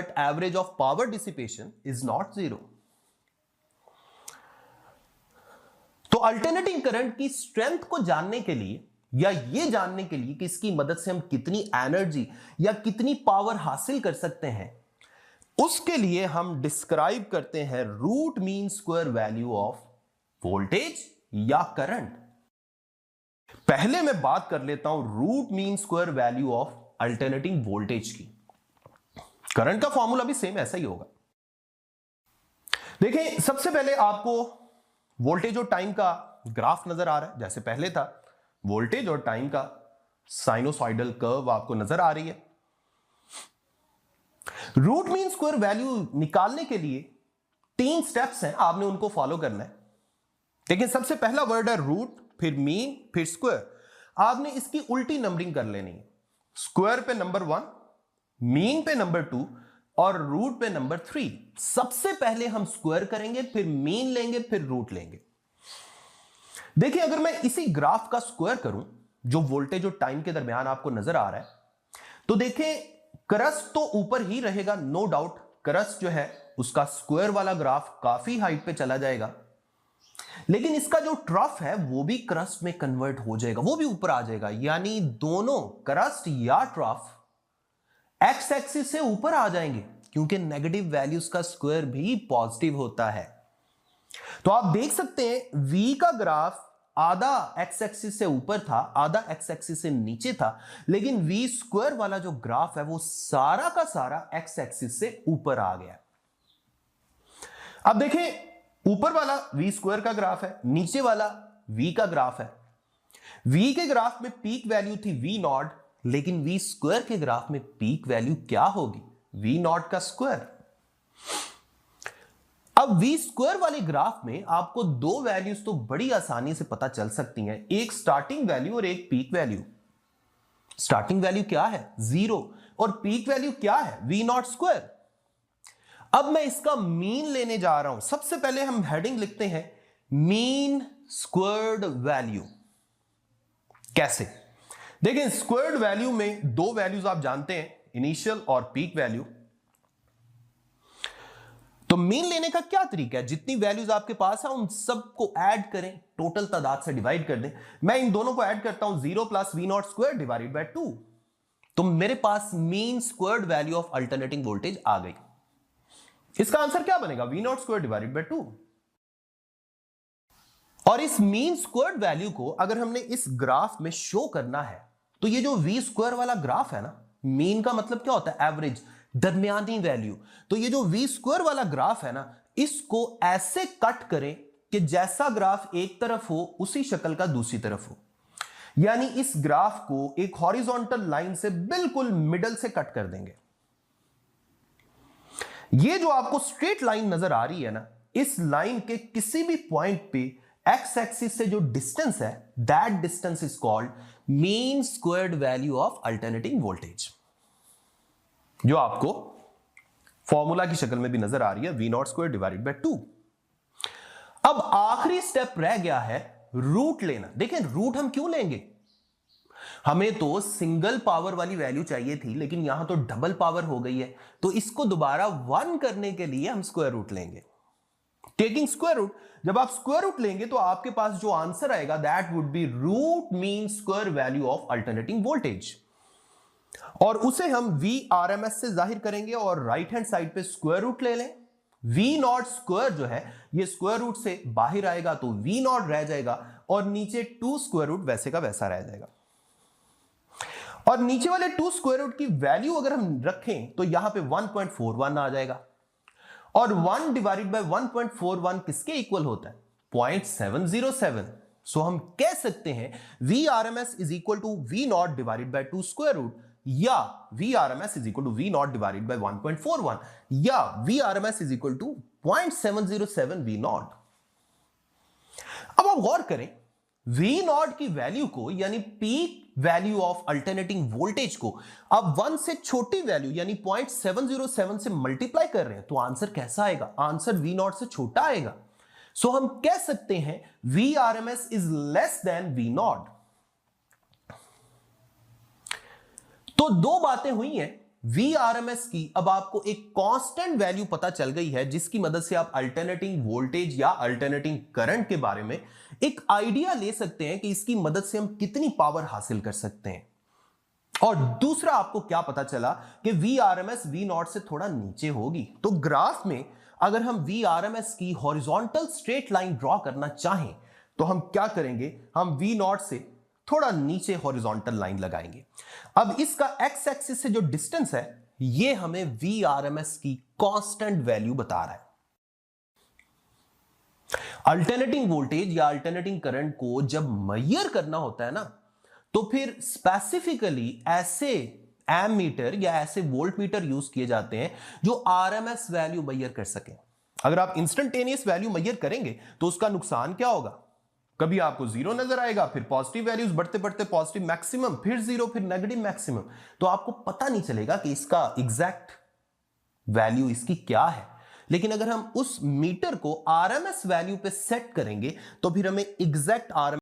but average of power dissipation is not zero. तो alternating current की strength को जानने के लिए या ये जानने के लिए कि इसकी मदद से हम कितनी एनर्जी या कितनी पावर हासिल कर सकते हैं, उसके लिए हम डिस्क्राइब करते हैं root mean square value of voltage या करंट। पहले मैं बात कर लेता हूं root mean square value of alternating voltage की। करंट का फॉर्मूला भी सेम ऐसा ही होगा। देखें, सबसे पहले आपको वोल्टेज और टाइम का ग्राफ नजर आ रहा है। जैसे पहले था, वोल्टेज और टाइम का साइनोसॉइडल कर्व आपको नजर आ रही है। रूट मीन स्क्वायर वैल्यू निकालने के लिए 3 स्टेप्स हैं, आपने उनको फॉलो करना है। देखिए, सबसे पहला वर्ड है रूट, फिर मीन, फिर स्क्वायर। आपने इसकी उल्टी नंबरिंग कर लेनी है। स्क्वायर पे नंबर 1, मीन पे नंबर 2 और रूट पे नंबर 3। सबसे पहले हम स्क्वायर करेंगे, फिर मीन लेंगे, फिर रूट लेंगे। देखिए, अगर मैं इसी ग्राफ का स्क्वायर करूं जो वोल्टेज और टाइम के दरमियान आपको नजर आ रहा है, तो देखें क्रस्ट तो ऊपर ही रहेगा, नो डाउट। क्रस्ट जो है उसका स्क्वायर वाला ग्राफ काफी हाइट पे चला जाएगा, लेकिन इसका जो ट्रफ है वो भी क्रस्ट में कन्वर्ट हो जाएगा, वो भी ऊपर आ जाएगा। यानी दोनों क्रस्ट या ट्रफ एक्स एक्सिस से ऊपर आ जाएंगे, क्योंकि नेगेटिव वैल्यूज का स्क्वायर भी पॉजिटिव होता है। तो आप देख सकते हैं V का ग्राफ आधा एक्स एक्सिस से ऊपर था, आधा एक्स एक्सिस से नीचे था, लेकिन V स्क्वायर वाला जो ग्राफ है वो सारा का सारा एक्स एक्सिस से ऊपर आ गया। अब देखें, ऊपर वाला V स्क्वायर का ग्राफ है, नीचे वाला V का ग्राफ है। V के ग्राफ में पीक वैल्यू थी V नॉट, लेकिन V स्क्वायर के ग्राफ में पीक वैल्यू क्या होगी? V नॉट का स्क्वायर। अब V स्क्वायर वाले ग्राफ में आपको 2 वैल्यूज तो बड़ी आसानी से पता चल सकती हैं, एक स्टार्टिंग वैल्यू और एक पीक वैल्यू। स्टार्टिंग वैल्यू क्या है? 0, और पीक वैल्यू क्या है? V naught square. अब मैं इसका मीन लेने जा रहा हूं। सबसे पहले हम हेडिंग लिखते हैं मीन स्क्वायर्ड वैल्यू। कैसे? देखिए, स्क्वायर्ड वैल्यू में 2 वैल्यूज आप जानते हैं, इनिशियल और पीक वैल्यू। तो मीन लेने का क्या तरीका है? जितनी वैल्यूज आपके पास है उन सबको ऐड करें, टोटल तादाद से डिवाइड कर दें। मैं इन दोनों को ऐड करता हूं, 0 + V naught square divided by 2। तो मेरे पास mean squared value of alternating voltage आ गई। इसका आंसर क्या बनेगा? V naught square divided by 2। और इस मीन स्क्वायर्ड वैल्यू को अगर हमने इस ग्राफ में शो करना है, तो ये जो V स्क्वायर वाला ग्राफ है ना, मीन का मतलब क्या होता है? एवरेज, दरमियानी वैल्यू। तो ये जो V स्क्वायर वाला ग्राफ है ना, इसको ऐसे कट करें कि जैसा ग्राफ एक तरफ हो उसी शक्ल का दूसरी तरफ हो। यानी इस ग्राफ को एक हॉरिजॉन्टल लाइन से बिल्कुल मिडल से कट कर देंगे। ये जो आपको स्ट्रेट लाइन नजर आ रही है ना, इस लाइन के किसी भी पॉइंट पे एक्स एक्सिस से जो डिस्टेंस है, that distance is called mean squared value of alternating voltage, जो आपको फॉर्मूला की शक्ल में भी नजर आ रही है, V naught square divided by 2। अब आखिरी स्टेप रह गया है रूट लेना। देखिए, रूट हम क्यों लेंगे? हमें तो सिंगल पावर वाली वैल्यू चाहिए थी, लेकिन यहां तो डबल पावर हो गई है, तो इसको दोबारा 1 करने के लिए हम स्क्वायर रूट लेंगे। टेकिंग स्क्वायर रूट, जब आप स्क्वायर रूट लेंगे तो आपके पास जो आंसर आएगा that would be root mean square value of alternating voltage, और उसे हम Vrms से जाहिर करेंगे और राइट हैंड साइड पे स्क्वायर रूट ले लें। V नॉट स्क्वायर जो है ये स्क्वायर रूट से बाहर आएगा तो V नॉट रह जाएगा, और नीचे 2 स्क्वायर रूट वैसे का वैसा रह जाएगा। और नीचे वाले 2 स्क्वायर रूट की वैल्यू अगर हम रखें तो यहां पे 1.41 आ जाएगा, और 1 डिवाइडेड बाय 1.41 किसके इक्वल होता है? 0.707। सो हम कह सकते हैं Vrms is equal to V naught divided by 2 square root, या Vrms is equal to V naught divided by 1.41, या Vrms is equal to 0.707 V naught. अब आप गौर करें, V नॉट की वैल्यू को, यानी peak value of alternating voltage को अब 1 से छोटी वैल्यू यानी 0.707 से मल्टीप्लाई कर रहे हैं, तो आंसर कैसा आएगा? आंसर V नॉट से छोटा आएगा। सो हम कह सकते हैं Vrms is less than V not. तो 2 बातें हुई हैं। Vrms की अब आपको एक कांस्टेंट वैल्यू पता चल गई है, जिसकी मदद से आप अल्टरनेटिंग वोल्टेज या अल्टरनेटिंग करंट के बारे में एक आइडिया ले सकते हैं कि इसकी मदद से हम कितनी पावर हासिल कर सकते हैं। और दूसरा आपको क्या पता चला कि Vrms V0 से थोड़ा नीचे होगी। तो ग्राफ में अगर हम Vrms की हॉरिजॉन्टल स्ट्रेट लाइन ड्रॉ करना चाहें तो हम क्या करेंगे, हम V0 से थोड़ा नीचे हॉरिजॉन्टल लाइन लगाएंगे। अब इसका एक्स एक्सिस से जो डिस्टेंस है ये हमें Vrms की कांस्टेंट वैल्यू बता रहा है। अल्टरनेटिंग वोल्टेज या अल्टरनेटिंग करंट को जब मेजर करना होता है ना, तो फिर स्पेसिफिकली ऐसे एमीटर या ऐसे वोल्ट मीटर यूज किए जाते हैं जो आरएमएस वैल्यू मेजर कर सके। अगर आप इंस्टेंटेनियस वैल्यू मेजर करेंगे तो उसका नुकसान क्या होगा, कभी आपको जीरो नजर आएगा, फिर पॉजिटिव वैल्यूज बढ़ते बढ़ते पॉजिटिव मैक्सिमम, फिर जीरो, फिर नेगेटिव मैक्सिमम, तो आपको पता नहीं चलेगा कि इसका एग्जैक्ट वैल्यू इसकी क्या है। लेकिन अगर हम उस मीटर को आरएमएस वैल्यू पे सेट करेंगे तो फिर हमें एग्जैक्ट आरएमएस